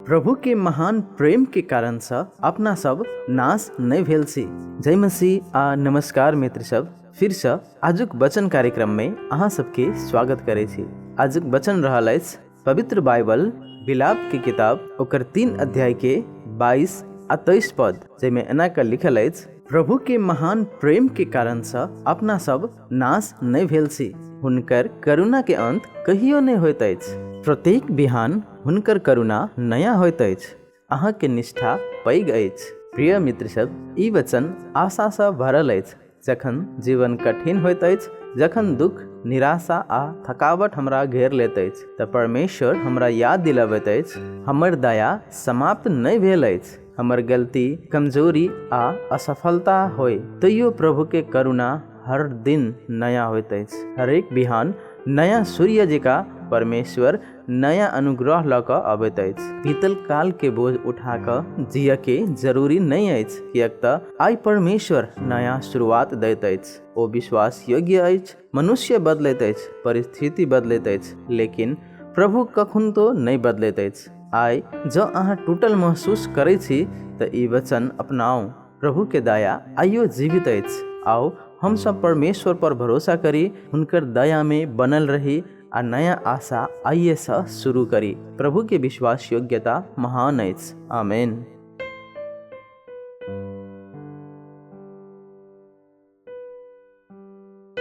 प्रभु के महान प्रेम के कारण से अपना सब नाश नहीं भेल छी। जय मसीह आ नमस्कार मित्र सब, फिर से आजुक वचन कार्यक्रम में अहाँ सबके स्वागत करे छी। आजुक वचन रहल अछि पवित्र बाइबल विलाप के किताब ओकर 3 अध्याय के 22 आ 23 पद, जेमे एना के लिखल अछि, प्रभु के महान प्रेम के कारण से अपना सब नाश नहीं भेल छी, हुनकर करुणा के अंत कहियो नहीं होइत अछि। प्रत्येक बिहान हुनकर करुणा नया होइत अछि, अहाँ के निष्ठा पैघ अछि। प्रिय मित्र सब, ई वचन आशा से भरल अछि। जखन जीवन कठिन होइत अछि, जखन दुख, निराशा आ थकावट हमरा घेर लेत अछि, त परमेश्वर हमरा याद दिलाबैत अछि, हमर दया समाप्त नहीं भेल अछि। हमर गलती, कमजोरी आ असफलता होय तैयो प्रभु के करुणा हर दिन नया होइत अछि। हर एक बिहान नया सूर्य जकाँ परमेश्वर नया अनुग्रह लऽ कऽ अबैत अछि। बीतल काल के बोझ उठा कऽ जिय के जरूरी नहीं अछि, किएक तऽ आइ परमेश्वर नया शुरुआत दैत अछि। ओ विश्वास योग्य अछि। मनुष्य बदलैत अछि, परिस्थिति बदलैत अछि, लेकिन प्रभु कखन तो नहीं बदलैत अछि। आइ जँ अहाँ टूटल महसूस करै छी तऽ ई वचन अपनाऊ, प्रभु के दया आइयो जीवित अछि। आओ हम सब परमेश्वर पर भरोसा करी, हुनकर दया में बनल रही आ नया आशा आइए से शुरू करी। प्रभु के विश्वास योग्यता महान अछि। आमीन।